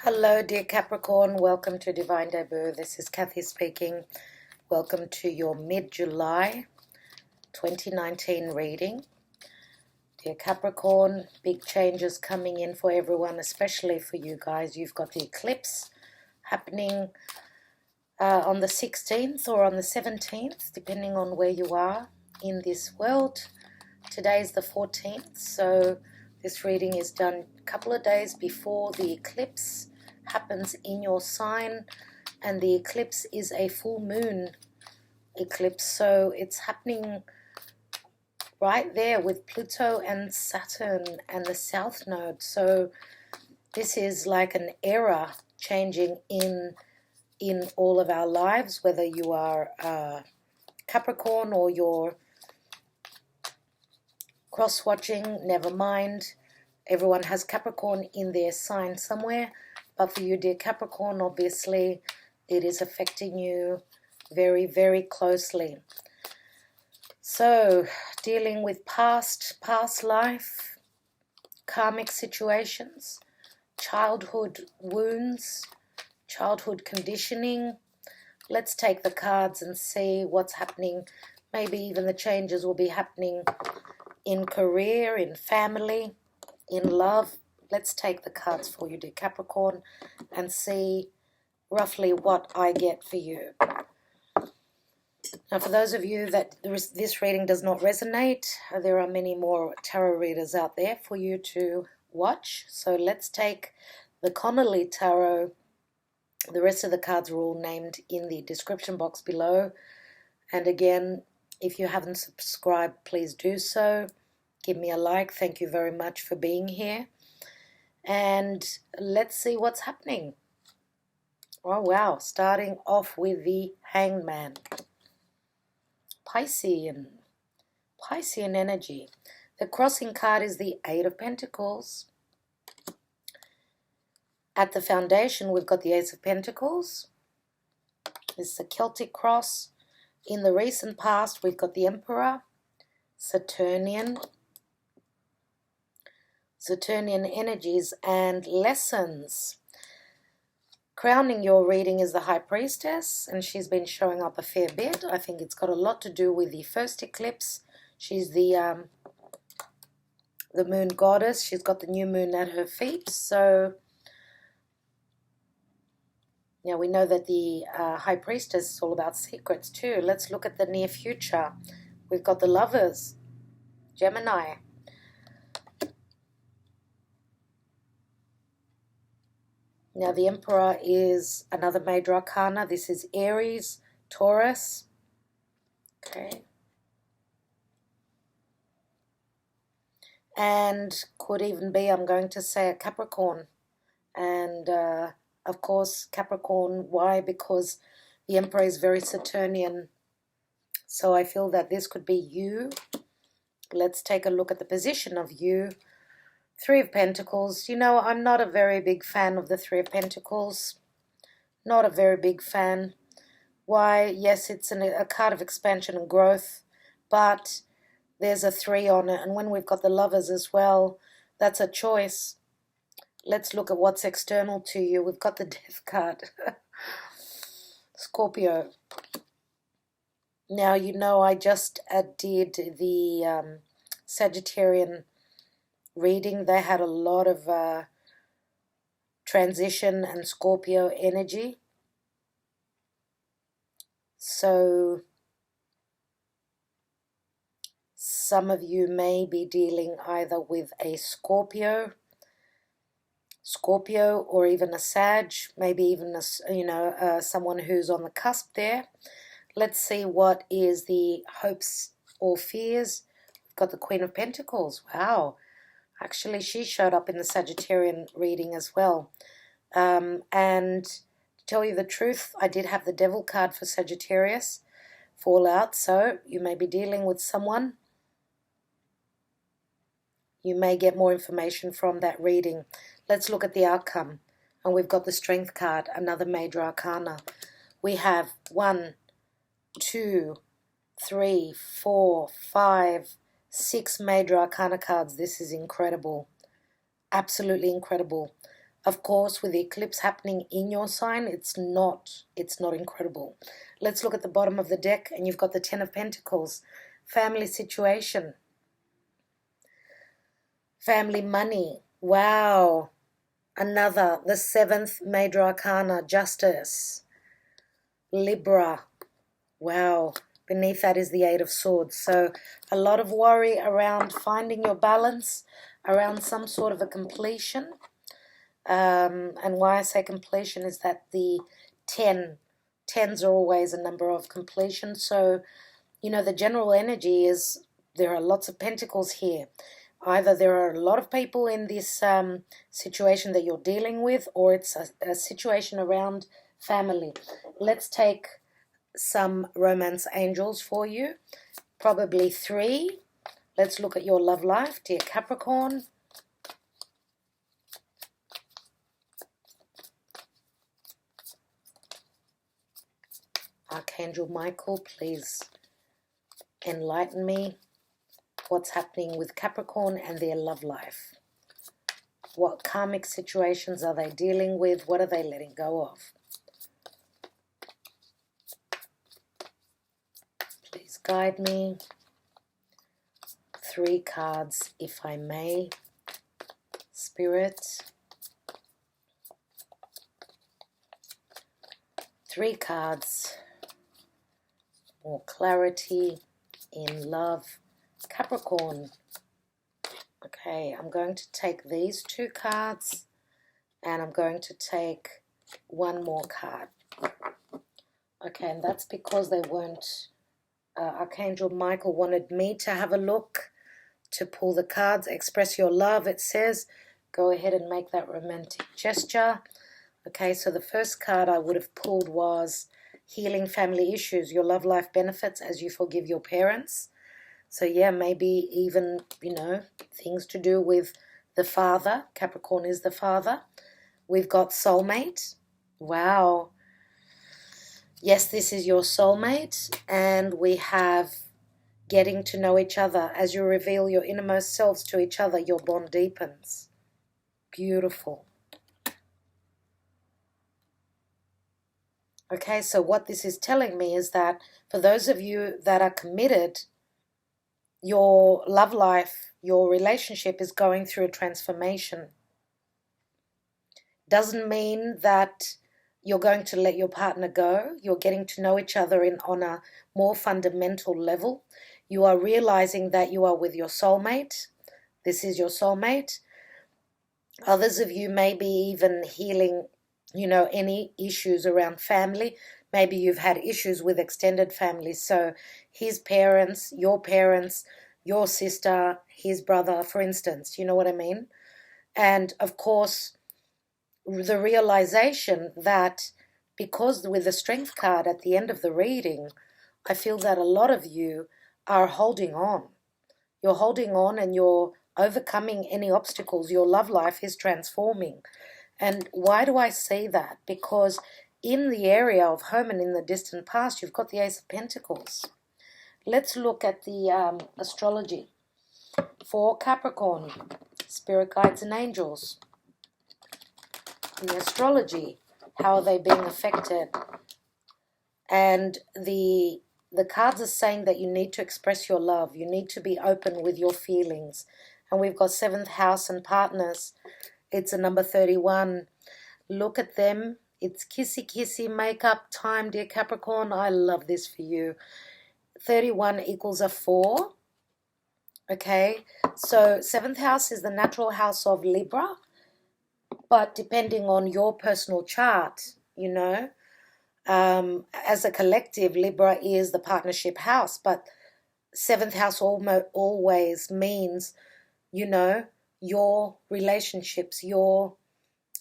Hello, dear Capricorn. Welcome to Divine Debut. This is Kathy speaking. Welcome to your mid-July 2019 reading. Dear Capricorn, big changes coming in for everyone, especially for you guys. You've got the eclipse happening on the 16th or on the 17th, depending on where you are in this world. Today is the 14th, so this reading is done a couple of days before the eclipse happens in your sign, and the eclipse is a full moon eclipse, so it's happening right there with Pluto and Saturn and the South Node. So this is like an era changing in all of our lives, whether you are Capricorn or you're cross-watching, never mind. Everyone has Capricorn in their sign somewhere. But for you, dear Capricorn, obviously, it is affecting you very, very closely. So, dealing with past life, karmic situations, childhood wounds, childhood conditioning. Let's take the cards and see what's happening. Maybe even the changes will be happening in career, in family, in love. Let's take the cards for you, dear Capricorn, and see roughly what I get for you. Now, for those of you that this reading does not resonate, there are many more tarot readers out there for you to watch. So let's take the Connolly tarot. The rest of the cards are all named in the description box below. And again, if you haven't subscribed, please do so. Give me a like. Thank you very much for being here. And let's see what's happening. Oh, wow. Starting off with the Hangman. Piscean energy. The crossing card is the Eight of Pentacles. At the foundation, we've got the Ace of Pentacles. This is a Celtic cross. In the recent past, we've got the Emperor, Saturnian energies and lessons. Crowning your reading is the High Priestess, and she's been showing up a fair bit. I think it's got a lot to do with the first eclipse. She's the moon goddess. She's got the new moon at her feet. So now we know that the High Priestess is all about secrets too. Let's look at the near future. We've got the Lovers, Gemini. Now, the Emperor is another major arcana. This is Aries, Taurus. Okay. And could even be, I'm going to say, a Capricorn. And, of course, Capricorn. Why? Because the Emperor is very Saturnian. So I feel that this could be you. Let's take a look at the position of you. Three of Pentacles. You know, I'm not a very big fan of the Three of Pentacles. Not a very big fan. Why? Yes, it's a card of expansion and growth, but there's a 3 on it. And when we've got the Lovers as well, that's a choice. Let's look at what's external to you. We've got the Death card. Scorpio. Now, you know, I just did the Sagittarian reading. They had a lot of transition and Scorpio energy. So some of you may be dealing either with a Scorpio or even a Sag, maybe even someone who's on the cusp there. Let's see what is the hopes or fears. We've got the Queen of Pentacles. Wow. Actually, she showed up in the Sagittarian reading as well. And to tell you the truth, I did have the Devil card for Sagittarius fall out. So you may be dealing with someone. You may get more information from that reading. Let's look at the outcome. And we've got the Strength card, another major arcana. We have 1, 2, 3, 4, 5, 6 major arcana cards. This is incredible. Absolutely incredible. Of course, with the eclipse happening in your sign, it's not incredible. Let's look at the bottom of the deck, and you've got the Ten of Pentacles. Family situation. Family money. Wow. Another, the 7th major arcana, Justice. Libra. Wow. Beneath that is the 8 of Swords. So a lot of worry around finding your balance, around some sort of a completion. And why I say completion is that the 10s are always a number of completion. So, you know, the general energy is there are lots of pentacles here. Either there are a lot of people in this situation that you're dealing with, or it's a situation around family. Let's take some romance angels for you. Probably 3. Let's look at your love life, dear Capricorn. Archangel Michael, please enlighten me. What's happening with Capricorn and their love life? What karmic situations are they dealing with? What are they letting go of? Please guide me. 3 cards, if I may. Spirit. 3 cards. More clarity in love. Capricorn. Okay, I'm going to take these 2 cards, and I'm going to take 1 more card. Okay, and that's because they weren't, Archangel Michael wanted me to have a look, to pull the cards. Express your love, it says. Go ahead and make that romantic gesture. Okay, so the first card I would have pulled was healing family issues, your love life benefits as you forgive your parents. So yeah, maybe even, you know, things to do with the father. Capricorn is the father. We've got soulmate. Wow. Yes, this is your soulmate. And we have getting to know each other. As you reveal your innermost selves to each other, your bond deepens. Beautiful. Okay, so what this is telling me is that for those of you that are committed, your love life, your relationship is going through a transformation. Doesn't mean that you're going to let your partner go. You're getting to know each other on a more fundamental level. You are realizing that you are with your soulmate. This is your soulmate. Others of you may be even healing, you know, any issues around family. Maybe you've had issues with extended families. So his parents, your sister, his brother, for instance, you know what I mean? And of course, the realization that because with the Strength card at the end of the reading, I feel that a lot of you are holding on. You're holding on and you're overcoming any obstacles. Your love life is transforming. And why do I say that? Because in the area of home and in the distant past, you've got the Ace of Pentacles. Let's look at the astrology for Capricorn, spirit guides and angels. The astrology, how are they being affected? And the cards are saying that you need to express your love. You need to be open with your feelings. And we've got 7th house and partners. It's a number 31. Look at them. It's kissy kissy makeup time, dear Capricorn. I love this for you. 31 equals a 4. Okay, so 7th house is the natural house of Libra. But depending on your personal chart, you know, as a collective, Libra is the partnership house. But 7th house always means, you know, your relationships,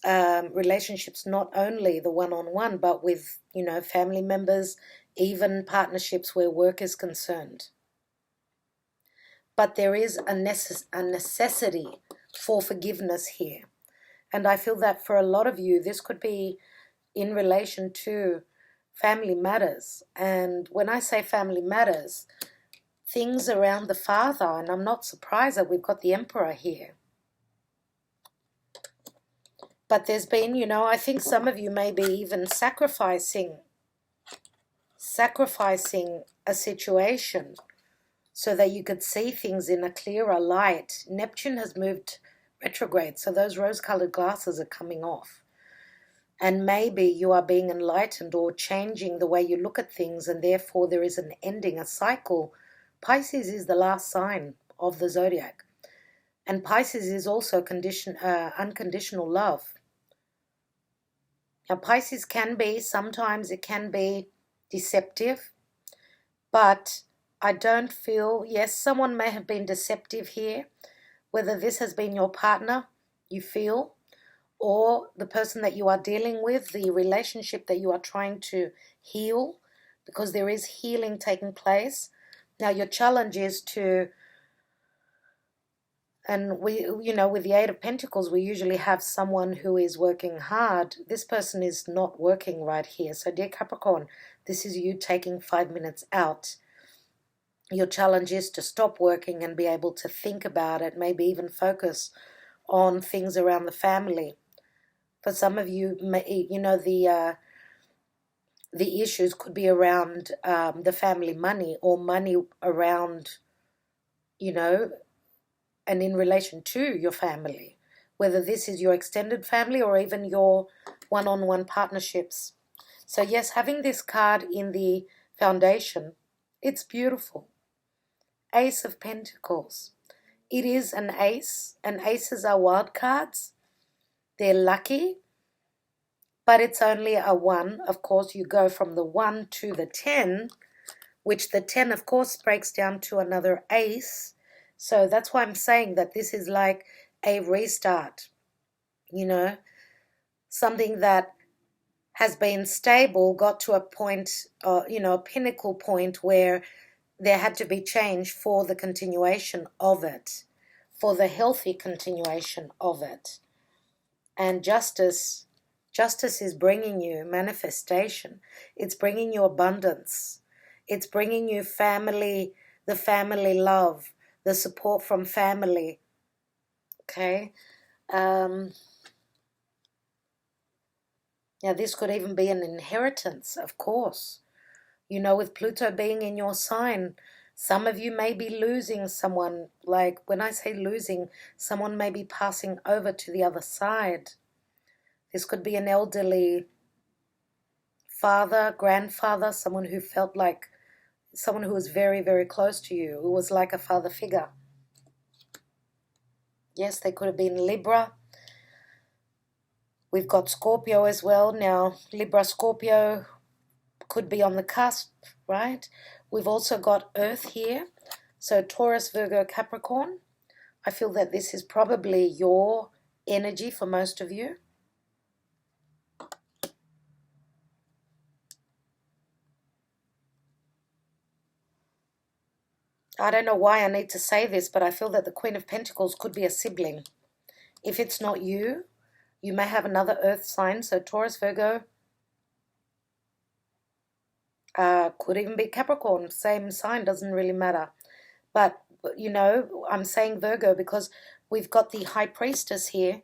relationships not only the one-on-one, but with, you know, family members, even partnerships where work is concerned. But there is a necessity for forgiveness here. And I feel that for a lot of you, this could be in relation to family matters. And when I say family matters, things around the father, and I'm not surprised that we've got the Emperor here. But there's been, you know, I think some of you may be even sacrificing a situation so that you could see things in a clearer light. Neptune has moved retrograde, so those rose-colored glasses are coming off. And maybe you are being enlightened or changing the way you look at things, and therefore there is an ending, a cycle. Pisces is the last sign of the zodiac. And Pisces is also unconditional love. Now, Pisces can be, sometimes it can be deceptive, but I don't feel, yes, someone may have been deceptive here, whether this has been your partner, you feel, or the person that you are dealing with, the relationship that you are trying to heal, because there is healing taking place. Now, your challenge is to, and we, you know, with the Eight of Pentacles, we usually have someone who is working hard. This person is not working right here. So, dear Capricorn, this is you taking 5 minutes out. Your challenge is to stop working and be able to think about it, maybe even focus on things around the family. For some of you, you know, the issues could be around the family money, or money around, you know, and in relation to your family, whether this is your extended family or even your one-on-one partnerships. So yes, having this card in the foundation, it's beautiful. Ace of Pentacles. It is an ace, and aces are wild cards. They're lucky, but it's only a 1. Of course, you go from the 1 to the 10, which the 10, of course, breaks down to another ace. So that's why I'm saying that this is like a restart, you know, something that has been stable, got to a point, you know, a pinnacle point where there had to be change for the continuation of it, for the healthy continuation of it. And justice is bringing you manifestation. It's bringing you abundance. It's bringing you family, the family love, the support from family. Okay. Now this could even be an inheritance, of course. You know, with Pluto being in your sign, some of you may be losing someone. Like when I say losing, someone may be passing over to the other side. This could be an elderly father, grandfather, someone who felt like, someone who was very, very close to you, who was like a father figure. Yes, they could have been Libra. We've got Scorpio as well. Now, Libra, Scorpio could be on the cusp, right? We've also got Earth here. So Taurus, Virgo, Capricorn. I feel that this is probably your energy for most of you. I don't know why I need to say this, but I feel that the Queen of Pentacles could be a sibling. If it's not you, you may have another earth sign. So Taurus, Virgo, could even be Capricorn. Same sign, doesn't really matter. But, you know, I'm saying Virgo because we've got the High Priestess here.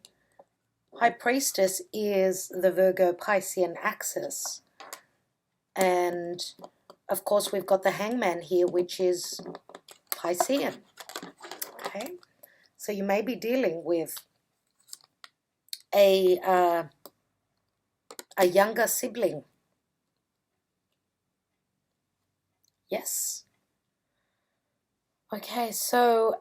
High Priestess is the Virgo Piscean axis. And, of course, we've got the Hangman here, which is Piscean. Okay? So you may be dealing with a younger sibling. Yes. Okay, so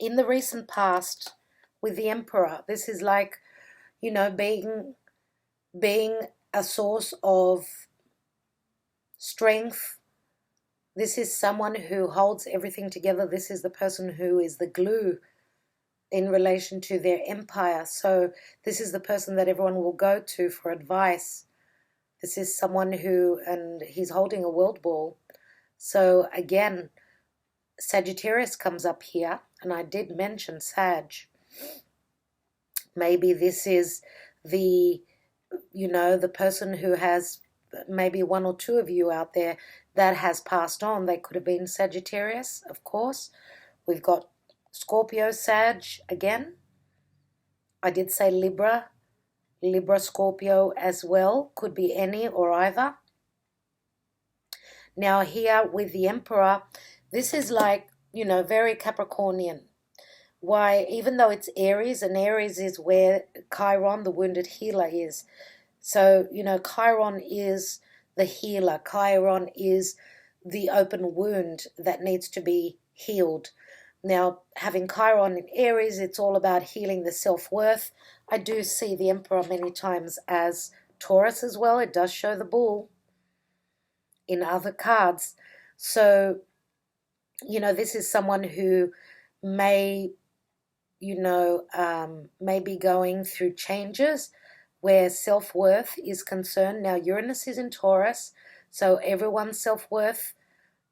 in the recent past with the Emperor, this is like, you know, being a source of strength. This is someone who holds everything together. This is the person who is the glue in relation to their empire. So this is the person that everyone will go to for advice. This is someone who, and he's holding a world ball. So again, Sagittarius comes up here, and I did mention Sag. Maybe this is the, you know, the person who has, maybe 1 or 2 of you out there that has passed on. They could have been Sagittarius, of course. We've got Scorpio, Sag again. I did say Libra, Scorpio as well. Could be any or either. Now here with the Emperor, this is like, you know, very Capricornian. Why, even though it's Aries, and Aries is where Chiron, the wounded healer, is. So, you know, Chiron is the healer. Chiron is the open wound that needs to be healed. Now, having Chiron in Aries, it's all about healing the self-worth. I do see the Emperor many times as Taurus as well. It does show the bull in other cards. So, you know, this is someone who may, you know, may be going through changes where self-worth is concerned. Now, Uranus is in Taurus, so everyone's self-worth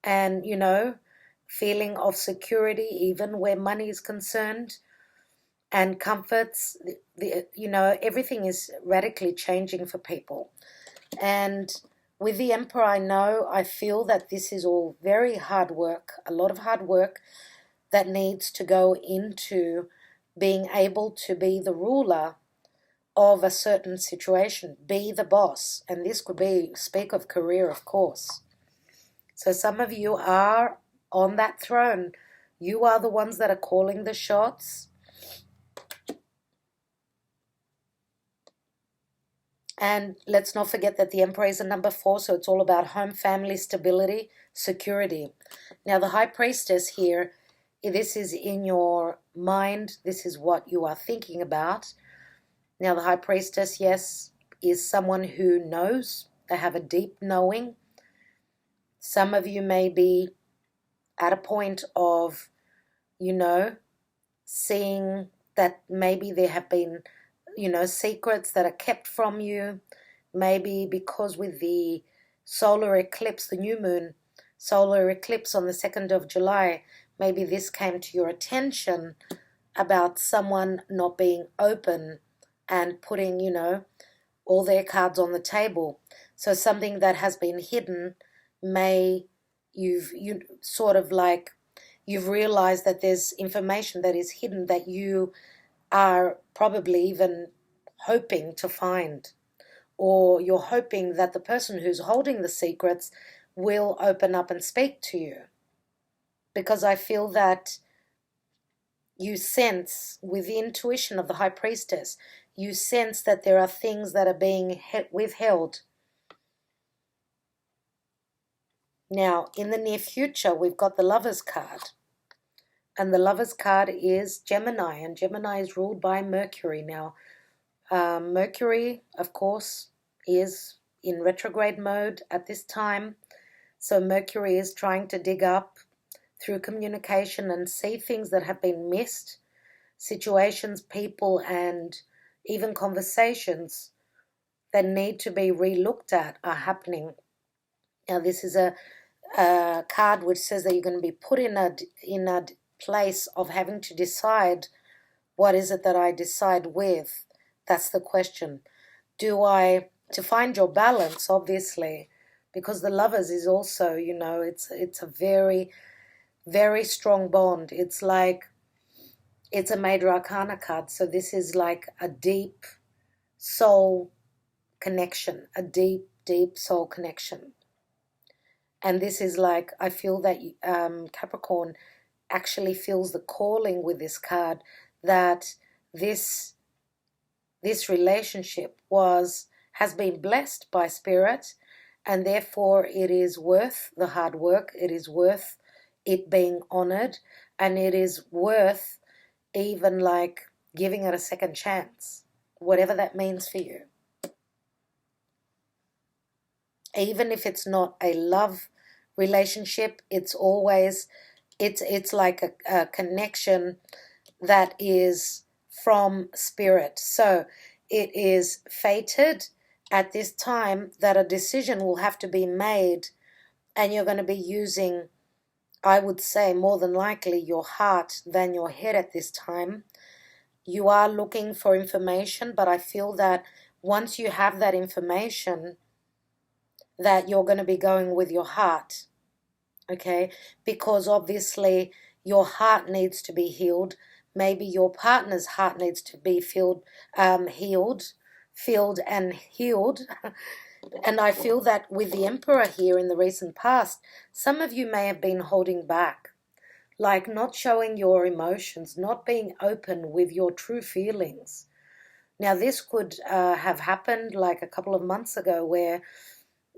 and, you know, feeling of security, even where money is concerned, and comforts, you know, everything is radically changing for people. And with the Emperor, I feel that this is all very hard work, a lot of hard work that needs to go into being able to be the ruler of a certain situation, be the boss. And this could be, speak of career, of course. So some of you are on that throne. You are the ones that are calling the shots. And let's not forget that the Emperor is a number 4, so it's all about home, family, stability, security. Now the High Priestess here, this is in your mind. This is what you are thinking about. Now the High Priestess, yes, is someone who knows. They have a deep knowing. Some of you may be at a point of, you know, seeing that maybe there have been, you know, secrets that are kept from you. Maybe because with the solar eclipse, the new moon solar eclipse on the 2nd of July, maybe this came to your attention about someone not being open and putting, you know, all their cards on the table. So something that has been hidden, you've realized that there's information that is hidden that you are probably even hoping to find, or you're hoping that the person who's holding the secrets will open up and speak to you. Because I feel that you sense with the intuition of the High Priestess, you sense that there are things that are being withheld. Now, in the near future, we've got the Lover's card. And the Lover's card is Gemini, and Gemini is ruled by Mercury. Now, Mercury, of course, is in retrograde mode at this time. So Mercury is trying to dig up through communication and see things that have been missed, situations, people, and even conversations that need to be re-looked at are happening. Now, this is a card which says that you're going to be put in a place of having to decide, what is it that I decide with? That's the question. To find your balance, obviously, because the Lovers is also, you know, it's a very, very strong bond. It's like, it's a major arcana card. So this is like a deep soul connection, a deep, deep soul connection. And this is like, I feel that Capricorn actually feels the calling with this card, that this relationship has been blessed by Spirit, and therefore it is worth the hard work, it is worth it being honored, and it is worth even like giving it a second chance, whatever that means for you. Even if it's not a love relationship, it's always, it's like a connection that is from Spirit. So it is fated at this time that a decision will have to be made, and you're going to be using, I would say, more than likely your heart than your head at this time. You are looking for information, but I feel that once you have that information, that you're going to be going with your heart, okay? Because obviously your heart needs to be healed, Maybe your partner's heart needs to be filled and healed. And I feel that with the Emperor here in the recent past, some of you may have been holding back, like not showing your emotions, not being open with your true feelings. Now, this could have happened like a couple of months ago where,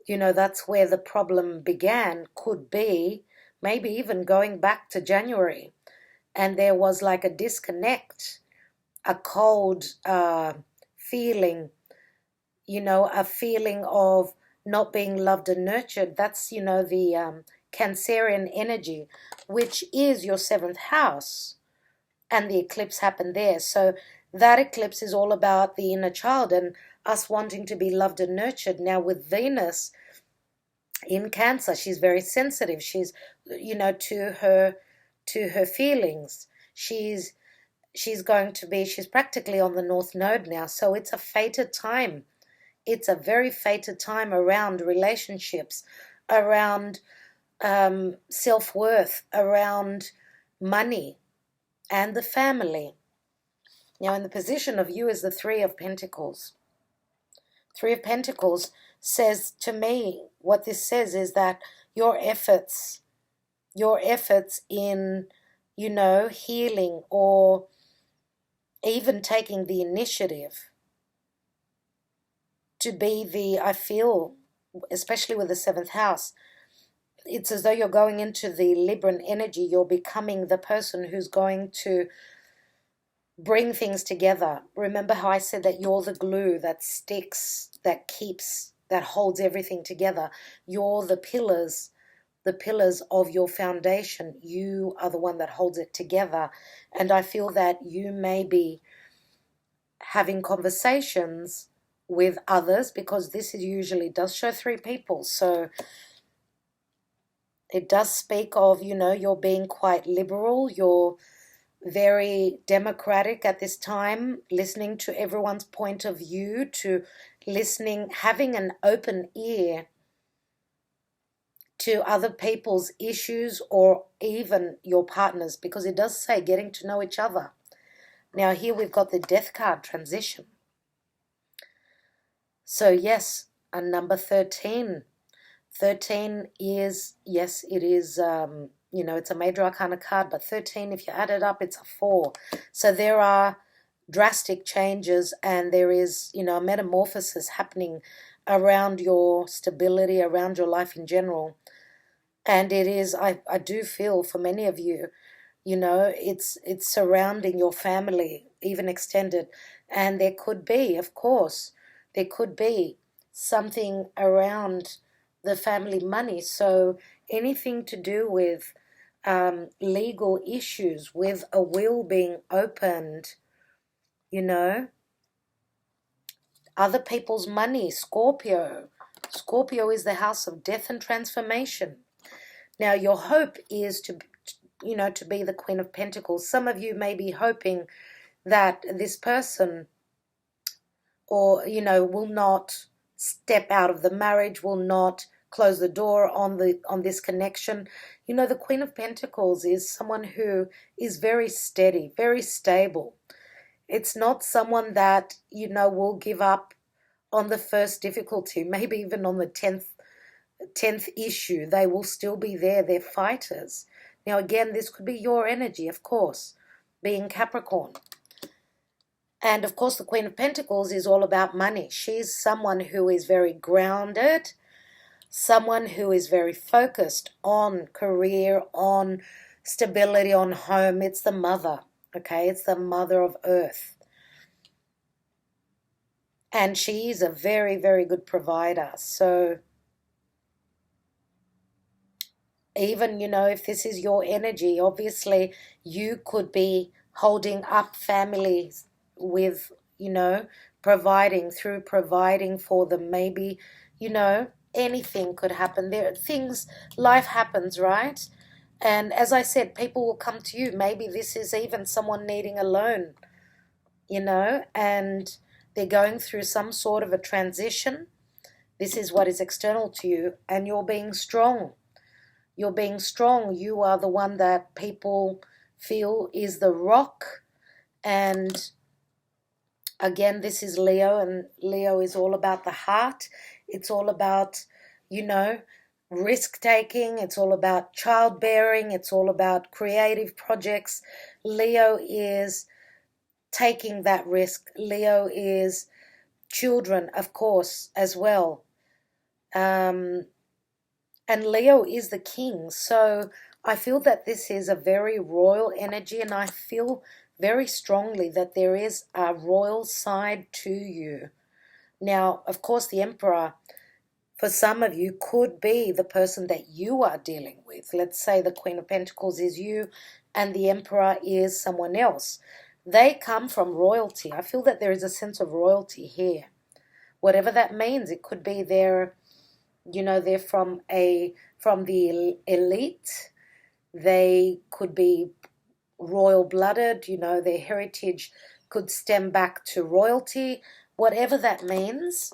that's where the problem began, could be, maybe even going back to January. And there was like a disconnect, a cold feeling, a feeling of not being loved and nurtured. That's, the Cancerian energy, which is your 7th house. And the eclipse happened there. So that eclipse is all about the inner child and us wanting to be loved and nurtured. Now with Venus in Cancer, she's very sensitive. She's, to her feelings. She's practically on the North Node now. So it's a fated time. It's a very fated time around relationships, around self-worth, around money and the family. Now, in the position of you is the 3 of Pentacles. 3 of Pentacles says to me, what this says is that your efforts in, healing or even taking the initiative to be I feel, especially with the 7th house, it's as though you're going into the Libran energy. You're becoming the person who's going to bring things together. Remember how I said that you're the glue that sticks, that keeps, that holds everything together. You're the pillars of your foundation. You are the one that holds it together. And I feel that you may be having conversations with others, because this usually does show 3 people. So it does speak of, you're being quite liberal. You're very democratic at this time, listening to everyone's point of view, having an open ear to other people's issues or even your partners, because it does say getting to know each other. Now here we've got the Death card, transition. So yes, a number 13. 13 is, yes, it is, it's a major arcana card, but 13, if you add it up, it's a 4. So there are drastic changes, and there is, a metamorphosis happening around your stability, around your life in general. And it is, I do feel for many of you, it's surrounding your family, even extended. And there could be, of course, something around the family money. So anything to do with legal issues, with a will being opened, other people's money. Scorpio is the house of death and transformation. Now your hope is to be the Queen of Pentacles. Some of you may be hoping that this person will not step out of the marriage, will not close the door on this connection. The Queen of Pentacles is someone who is very steady, very stable. It's not someone that, will give up on the first difficulty, maybe even on the 10th issue. They will still be there. They're fighters. Now, again, this could be your energy, of course, being Capricorn. And, of course, the Queen of Pentacles is all about money. She's someone who is very grounded, someone who is very focused on career, on stability, on home. It's the mother, okay? It's the mother of earth. And she is a very, very good provider. So even, if this is your energy, obviously you could be holding up families with, providing for them. Maybe, anything could happen. There are things, life happens, right? And as I said, people will come to you. Maybe this is even someone needing a loan, and they're going through some sort of a transition. This is what is external to you, and you're being strong. You're being strong. You are the one that people feel is the rock And again, this is Leo, and Leo is all about the heart. It's all about, you know, risk-taking. It's all about childbearing. It's all about creative projects. Leo is taking that risk. Leo is children, of course, as well. And Leo is the king. So I feel that this is a very royal energy, and I feel very strongly that there is a royal side to you. Now, of course, the Emperor, for some of you, could be the person that you are dealing with. Let's say the Queen of Pentacles is you and the Emperor is someone else. They come from royalty. I feel that there is a sense of royalty here. Whatever that means, it could be they're, you know, they're from the elite. They could be royal-blooded, you know, their heritage could stem back to royalty, whatever that means.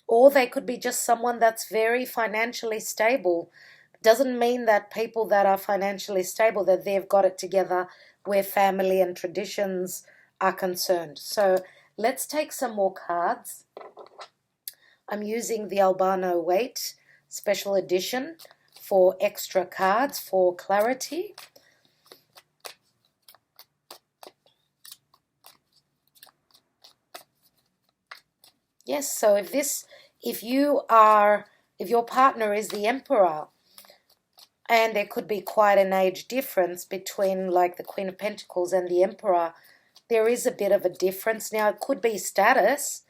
Or they could be just someone that's very financially stable. Doesn't mean that people that are financially stable, that they've got it together where family and traditions are concerned. So let's take some more cards. I'm using the Albano-Waite special edition for extra cards for clarity. Yes, so if your partner is the Emperor, and there could be quite an age difference between like the Queen of Pentacles and the Emperor, there is a bit of a difference. Now, it could be status,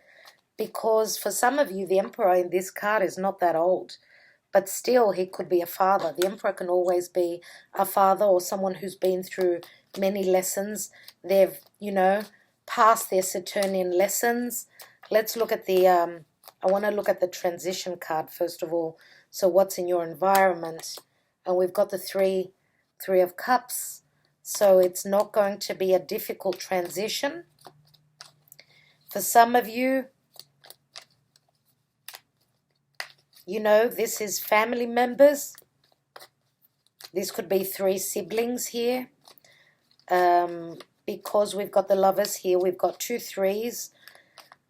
because for some of you, the Emperor in this card is not that old, but still he could be a father. The Emperor can always be a father or someone who's been through many lessons. They've, you know, passed their Saturnian lessons. Let's look at the, I want to look at the transition card first of all. So what's in your environment? And we've got the three of cups. So it's not going to be a difficult transition. For some of you, you know, this is family members. This could be 3 siblings here. Because we've got the Lovers here, we've got 2 3s.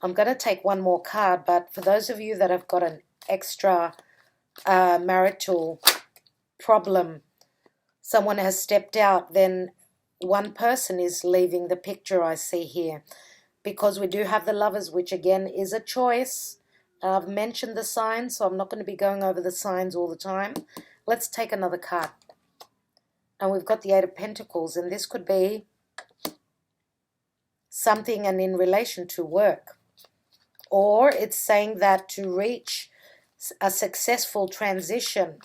I'm going to take one more card, but for those of you that have got an extra marital problem, someone has stepped out, then one person is leaving the picture, I see here. Because we do have the Lovers, which again is a choice. I've mentioned the signs, so I'm not going to be going over the signs all the time. Let's take another card. And we've got the 8 of Pentacles, and this could be something and in relation to work. Or it's saying that to reach a successful transition,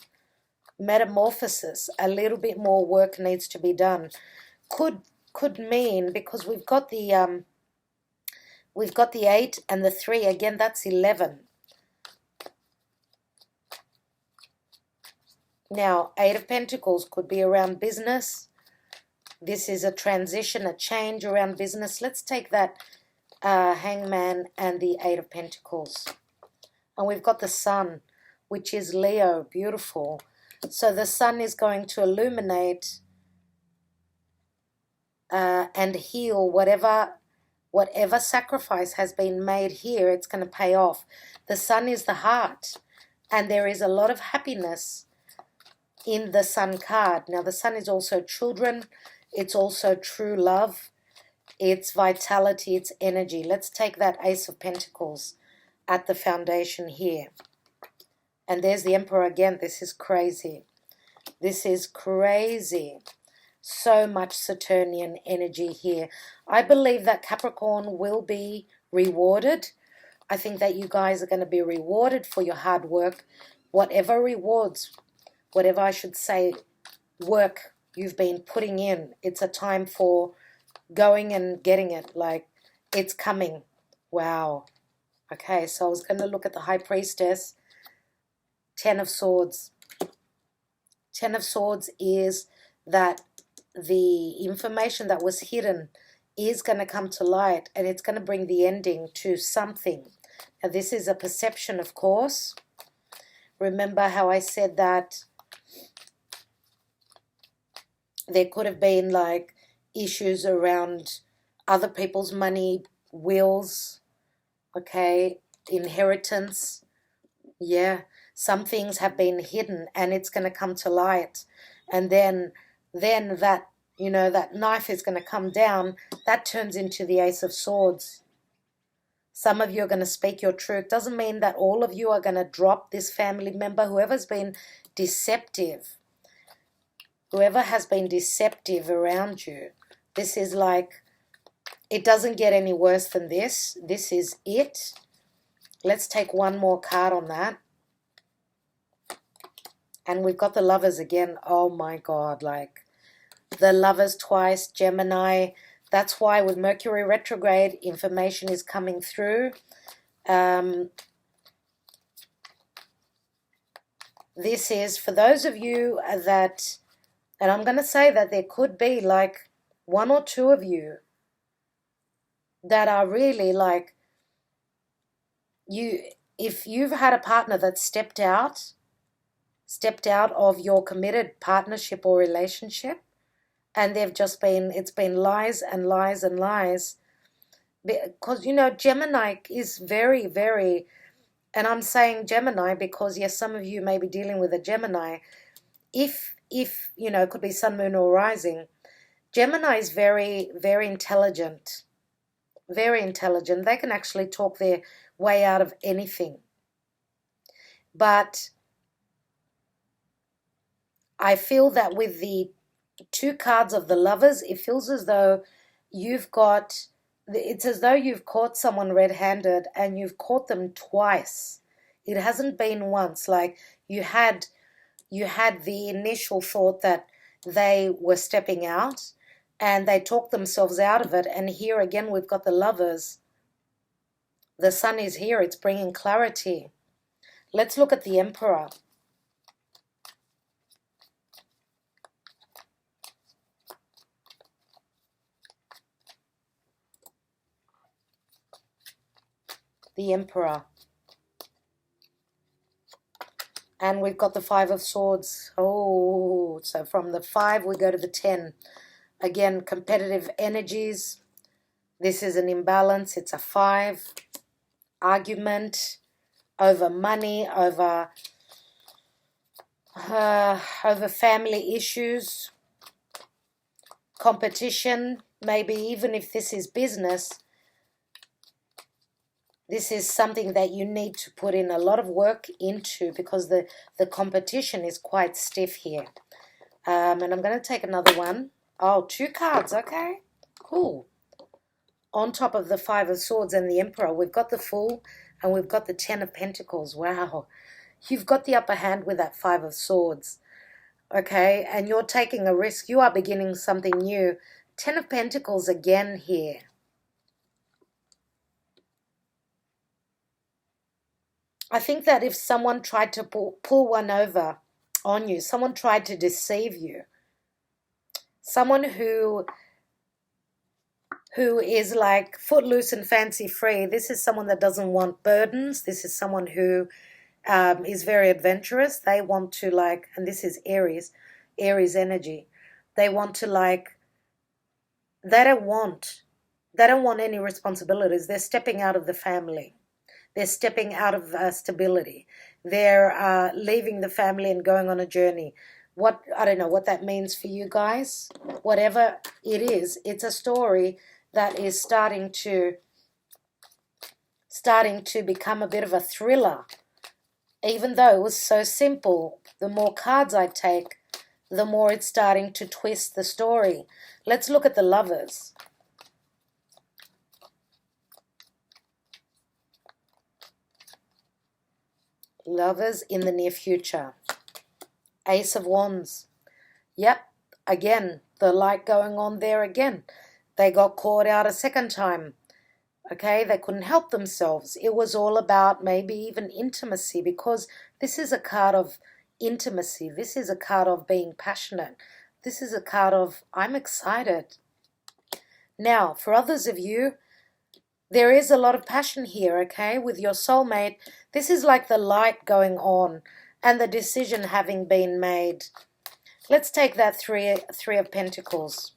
metamorphosis, a little bit more work needs to be done. Could mean, because we've got the 8 and the 3, again that's 11. Now, 8 of Pentacles could be around business. This is a transition, a change around business. Let's take that Hangman and the 8 of Pentacles. And we've got the Sun, which is Leo, beautiful. So the Sun is going to illuminate and heal whatever sacrifice has been made here. It's going to pay off. The Sun is the heart, and there is a lot of happiness in the Sun card. Now, the Sun is also children. It's also true love. It's vitality. It's energy. Let's take that Ace of Pentacles at the foundation here. And there's the Emperor again. This is crazy. This is crazy. So much Saturnian energy here. I believe that Capricorn will be rewarded. I think that you guys are going to be rewarded for your hard work. Whatever rewards, whatever I should say, work you've been putting in. It's a time for going and getting it. Like, it's coming. Wow. Okay, so I was going to look at the High Priestess. 10 of Swords. 10 of Swords is that the information that was hidden is going to come to light, and it's going to bring the ending to something. Now, this is a perception, of course. Remember how I said that there could have been, like, issues around other people's money, wills, okay, inheritance. Yeah, some things have been hidden and it's going to come to light. And then that, you know, that knife is going to come down. That turns into the Ace of Swords. Some of you are going to speak your truth. Doesn't mean that all of you are going to drop this family member. Whoever's been deceptive, whoever has been deceptive around you, this is like, it doesn't get any worse than this. This is it. Let's take one more card on that. And we've got the Lovers again. Oh my God, like the Lovers twice, Gemini. That's why with Mercury retrograde, information is coming through. This is for those of you that, and I'm going to say that there could be like one or two of you that are really like, if you've had a partner that stepped out of your committed partnership or relationship, and they've just been, it's been lies and lies and lies. Because, you know, Gemini is very, very, and I'm saying Gemini because, yes, some of you may be dealing with a Gemini. If you know, it could be sun, moon, or rising. Gemini is very, very intelligent. Very intelligent. They can actually talk their way out of anything. But I feel that with the two cards of the Lovers, it feels as though you've got, it's as though you've caught someone red-handed and you've caught them twice. It hasn't been once. Like you had the initial thought that they were stepping out and they talked themselves out of it. And here again, we've got the Lovers. The Sun is here. It's bringing clarity. Let's look at the Emperor. The Emperor. And we've got the Five of Swords. Oh, so from the 5 we go to the 10. Again, competitive energies. This is an imbalance. It's a 5. Argument over money, over family issues, competition. Maybe even if this is business, this is something that you need to put in a lot of work into because the competition is quite stiff here. And I'm going to take another one. Oh, 2 cards. Okay, cool. On top of the 5 of Swords and the Emperor, we've got the Fool and we've got the 10 of Pentacles. Wow. You've got the upper hand with that 5 of Swords. Okay, and you're taking a risk. You are beginning something new. 10 of Pentacles again here. I think that if someone tried to pull one over on you, someone tried to deceive you, someone who is like footloose and fancy free, this is someone that doesn't want burdens. This is someone who is very adventurous. They want to like, and this is Aries energy. They want to like, they don't want any responsibilities. They're stepping out of the family. They're stepping out of stability. They're leaving the family and going on a journey. I don't know what that means for you guys. Whatever it is, it's a story that is starting to become a bit of a thriller. Even though it was so simple, the more cards I take, the more it's starting to twist the story. Let's look at the Lovers. Lovers in the near future. Ace of Wands. Yep, again, the light going on there again. They got caught out a second time. Okay, they couldn't help themselves. It was all about maybe even intimacy, because this is a card of intimacy. This is a card of being passionate. This is a card of, I'm excited. Now, for others of you, there is a lot of passion here, okay, with your soulmate. This is like the light going on and the decision having been made. Let's take that three of Pentacles.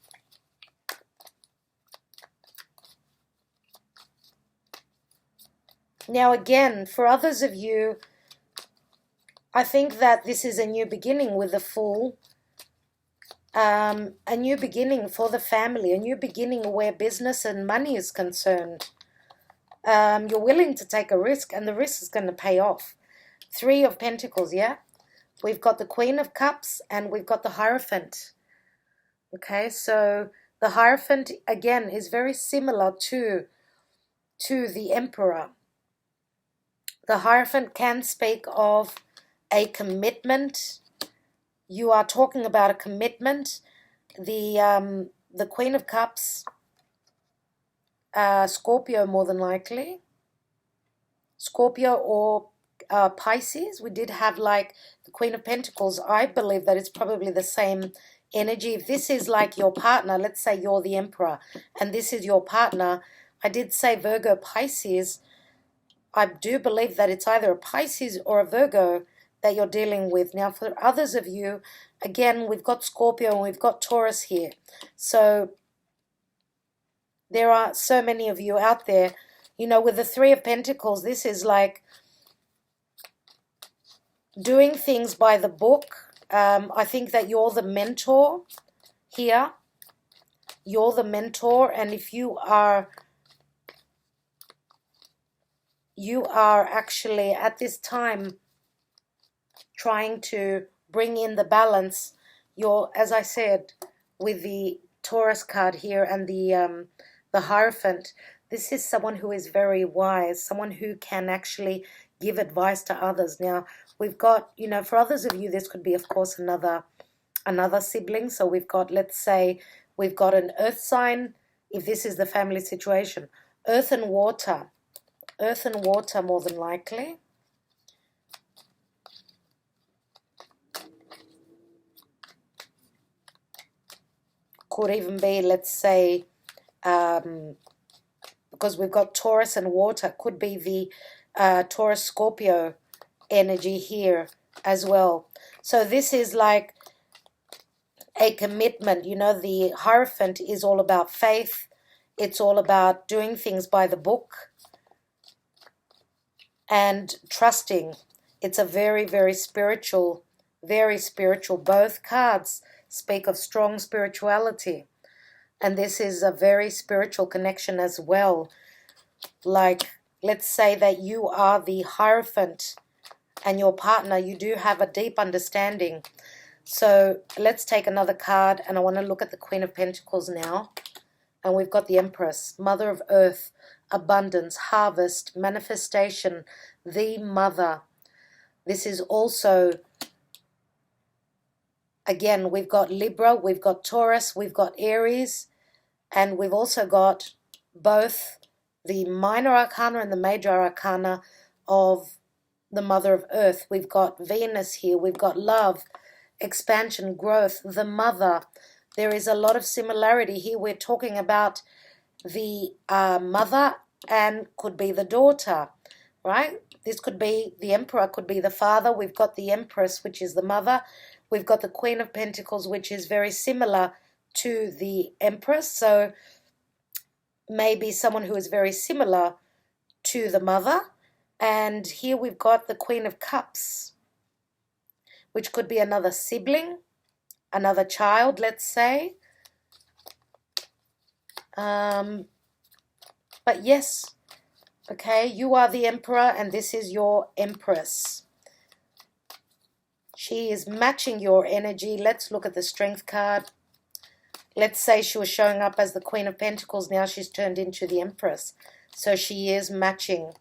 Now again, for others of you, I think that this is a new beginning with the Fool. A new beginning for the family, a new beginning where business and money is concerned. You're willing to take a risk, and the risk is going to pay off. 3 of Pentacles, yeah? We've got the Queen of Cups, and we've got the Hierophant. Okay, so the Hierophant, again, is very similar to the Emperor. The Hierophant can speak of a commitment. You are talking about a commitment. The Queen of Cups, Scorpio more than likely. Scorpio or Pisces. We did have like the Queen of Pentacles. I believe that it's probably the same energy. If this is like your partner, let's say you're the Emperor and this is your partner. I did say Virgo, Pisces. I do believe that it's either a Pisces or a Virgo that you're dealing with. Now, for others of you, again, we've got Scorpio and we've got Taurus here. So there are so many of you out there. You know, with the 3 of Pentacles, this is like doing things by the book. I think that you're the mentor here. You're the mentor, and if you are actually at this time trying to bring in the balance. You're, as I said, with the Taurus card here and the Hierophant, this is someone who is very wise, someone who can actually give advice to others. Now, we've got, you know, for others of you, this could be, of course, another sibling. So we've got, let's say, we've got an earth sign, if this is the family situation. Earth and water more than likely. Could even be, let's say, because we've got Taurus and water, could be the Taurus-Scorpio energy here as well. So this is like a commitment. You know, the Hierophant is all about faith. It's all about doing things by the book and trusting. It's a very, very spiritual, both cards speak of strong spirituality, and this is a very spiritual connection as well. Like, let's say that you are the Hierophant and your partner, you do have a deep understanding. So let's take another card, and I want to look at the Queen of Pentacles now. And we've got the Empress, Mother of Earth, abundance, harvest, manifestation, the Mother. This is also, again, we've got Libra, we've got Taurus, we've got Aries, and we've also got both the minor arcana and the major arcana of the Mother of Earth. We've got Venus here, we've got love, expansion, growth, the Mother. There is a lot of similarity here. We're talking about the mother and could be the daughter, right? This could be the Emperor, could be the father. We've got the Empress, which is the mother. We've got the Queen of Pentacles, which is very similar to the Empress. So maybe someone who is very similar to the mother. And here we've got the Queen of Cups, which could be another sibling, another child, let's say. But yes, okay, you are the Emperor and this is your Empress. She is matching your energy. Let's look at the Strength card. Let's say she was showing up as the Queen of Pentacles. Now she's turned into the Empress. So she is matching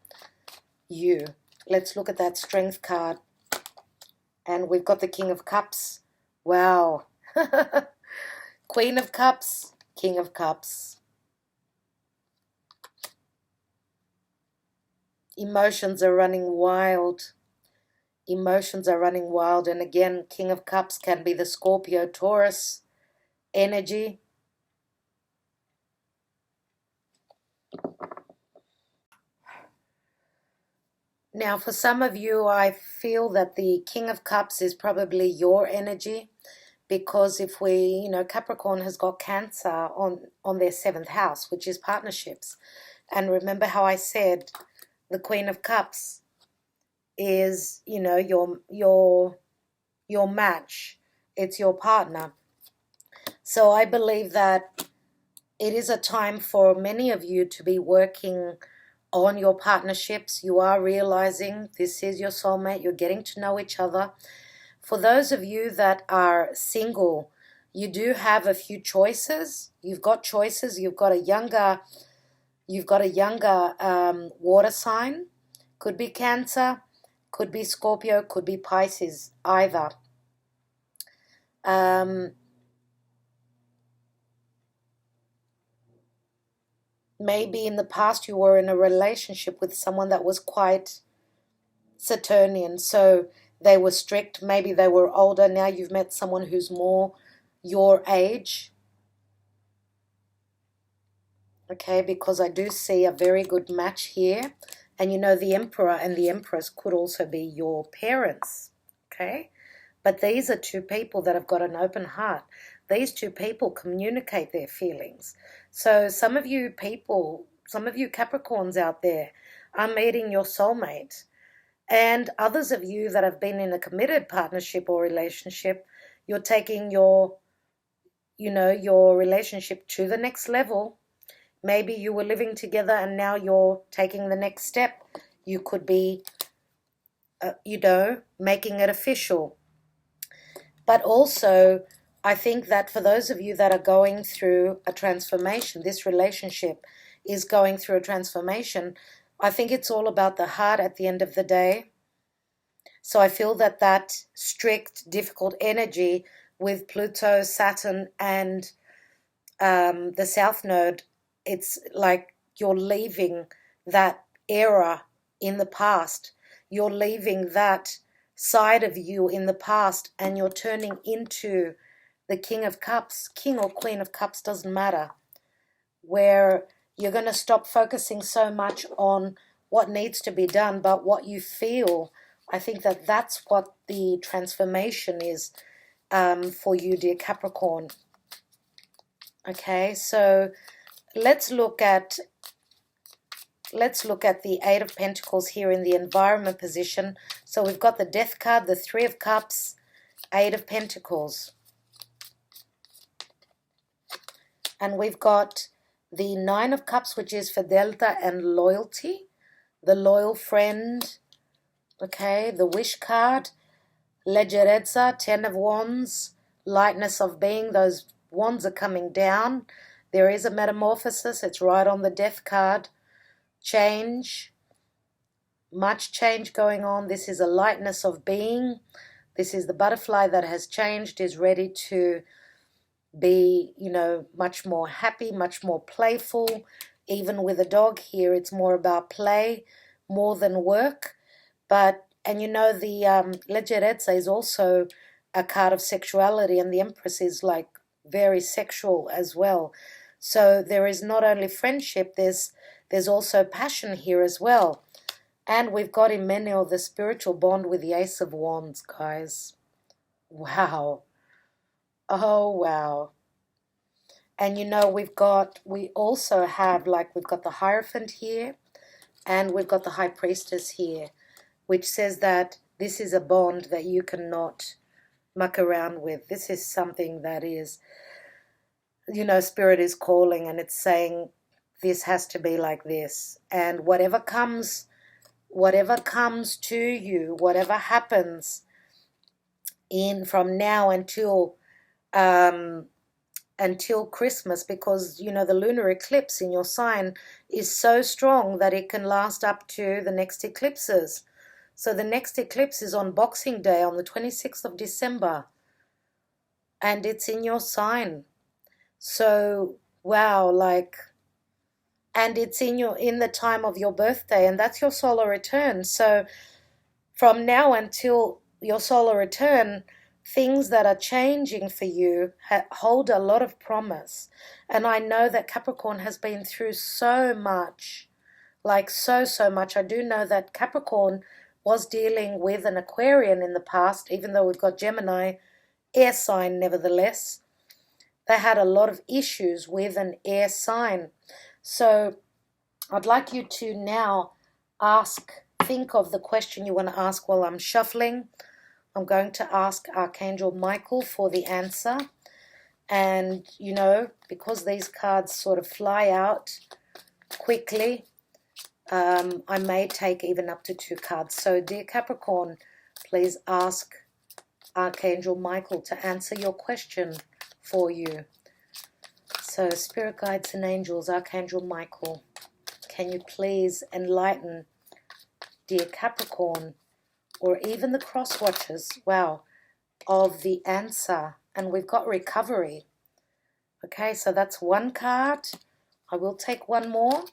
you. Let's look at that Strength card. And we've got the King of Cups. Wow. Queen of Cups, King of Cups. Emotions are running wild. Emotions are running wild. And again, King of Cups can be the Scorpio, Taurus energy. Now, for some of you, I feel that the King of Cups is probably your energy, because if we, you know, Capricorn has got Cancer on their 7th house, which is partnerships. And remember how I said the Queen of Cups is, you know, your match. It's your partner. So I believe that it is a time for many of you to be working on your partnerships. You are realizing this is your soulmate. You're getting to know each other. For those of you that are single, you do have a few choices. You've got choices. You've got a younger water sign. Could be Cancer, could be Scorpio, could be Pisces, either. Maybe in the past you were in a relationship with someone that was quite Saturnian, so they were strict. Maybe they were older. Now you've met someone who's more your age. Okay, because I do see a very good match here. And you know, the Emperor and the Empress could also be your parents. Okay, but these are two people that have got an open heart. These two people communicate their feelings. So some of you people, some of you Capricorns out there are meeting your soulmate. And others of you that have been in a committed partnership or relationship, you're taking your relationship to the next level. Maybe you were living together and now you're taking the next step. You could be, making it official. But also, I think that for those of you that are going through a transformation, this relationship is going through a transformation. I think it's all about the heart at the end of the day. So I feel that strict, difficult energy with Pluto, Saturn, and the South Node, it's like you're leaving that era in the past. You're leaving that side of you in the past, and you're turning into the King of Cups. King or Queen of Cups doesn't matter. Where you're going to stop focusing so much on what needs to be done, but what you feel. I think that's what the transformation is for you, dear Capricorn. Okay, so let's look at the Eight of Pentacles here in the environment position. So we've got the Death card, the Three of Cups, Eight of Pentacles. And we've got the Nine of Cups, which is fidelity and loyalty, the loyal friend. Okay, the Wish card, leggerezza, Ten of Wands, lightness of being. Those wands are coming down. There is a metamorphosis. It's right on the Death card. Change, much change going on. This is a lightness of being. This is the butterfly that has changed, is ready to be, much more happy, much more playful. Even with a dog here, it's more about play, more than work. But, and the leggerezza is also a card of sexuality, and the Empress is like very sexual as well. So there is not only friendship, there's also passion here as well. And we've got Emmanuel, the spiritual bond with the Ace of Wands, guys. Wow. Oh, wow. And we've got the Hierophant here, and we've got the High Priestess here, which says that this is a bond that you cannot muck around with. This is something that is, Spirit is calling, and it's saying this has to be like this. And whatever comes to you, whatever happens from now until Christmas, because the lunar eclipse in your sign is so strong that it can last up to the next eclipses. So the next eclipse is on Boxing Day on the 26th of December, and it's in your sign. So wow, and it's in the time of your birthday, and that's your solar return. So from now until your solar return, things that are changing for you hold a lot of promise. And I know that Capricorn has been through so much, so much. I do know that Capricorn was dealing with an Aquarian in the past, even though we've got Gemini, air sign nevertheless. They had a lot of issues with an air sign. So I'd like you to now think of the question you want to ask while I'm shuffling. I'm going to ask Archangel Michael for the answer. And, you know, because these cards sort of fly out quickly, I may take even up to 2 cards. So, dear Capricorn, please ask Archangel Michael to answer your question for you. So, Spirit Guides and Angels, Archangel Michael, can you please enlighten dear Capricorn, or even the cross watchers, wow, of the answer? And we've got recovery. Okay, so that's 1 card. I will take 1 more.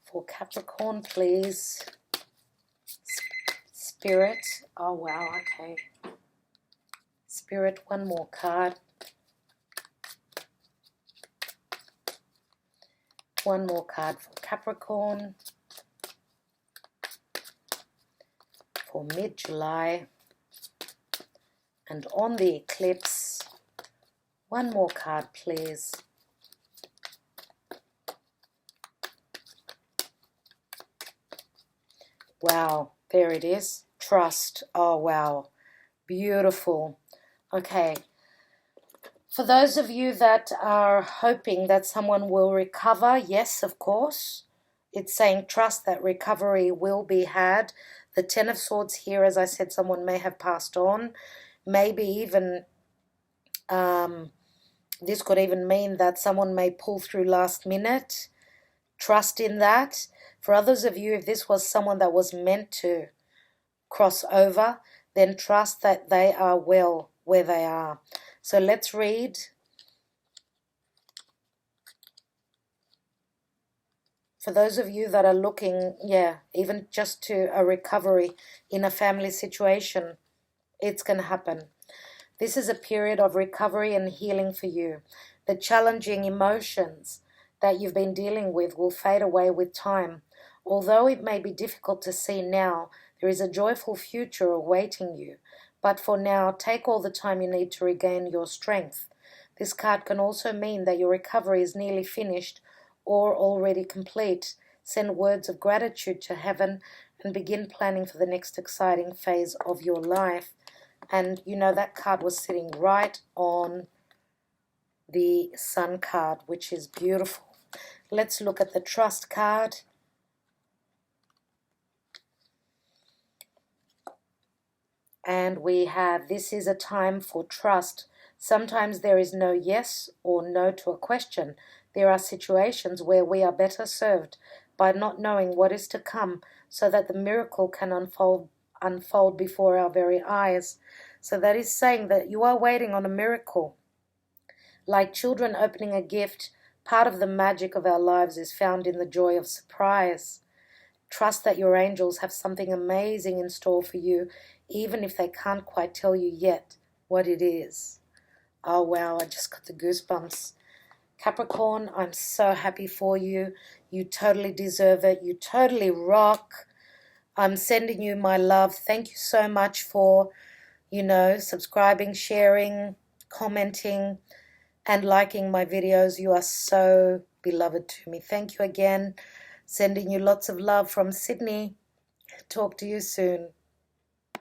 For Capricorn, please. Spirit. Oh, wow, okay. Spirit, 1 more card. 1 more card for Capricorn. For mid-July. And on the eclipse, 1 more card, please. Wow, there it is. Trust. Oh, wow. Beautiful. Okay. For those of you that are hoping that someone will recover, yes, of course. It's saying trust that recovery will be had. The 10 of Swords here, as I said, someone may have passed on. Maybe even, this could even mean that someone may pull through last minute. Trust in that. For others of you, if this was someone that was meant to cross over, then trust that they are well where they are. So let's read. For those of you that are looking, even just to a recovery in a family situation, it's going to happen. This is a period of recovery and healing for you. The challenging emotions that you've been dealing with will fade away with time. Although it may be difficult to see now, there is a joyful future awaiting you. But for now, take all the time you need to regain your strength. This card can also mean that your recovery is nearly finished or already complete. Send words of gratitude to heaven and begin planning for the next exciting phase of your life. And you know that card was sitting right on the Sun card, which is beautiful. Let's look at the Trust card. And we have, this is a time for trust. Sometimes there is no yes or no to a question. There are situations where we are better served by not knowing what is to come so that the miracle can unfold before our very eyes. So that is saying that you are waiting on a miracle. Like children opening a gift, part of the magic of our lives is found in the joy of surprise. Trust that your angels have something amazing in store for you, even if they can't quite tell you yet what it is. Oh, wow, I just got the goosebumps. Capricorn, I'm so happy for you. You totally deserve it. You totally rock. I'm sending you my love. Thank you so much for, subscribing, sharing, commenting, and liking my videos. You are so beloved to me. Thank you again. Sending you lots of love from Sydney. Talk to you soon.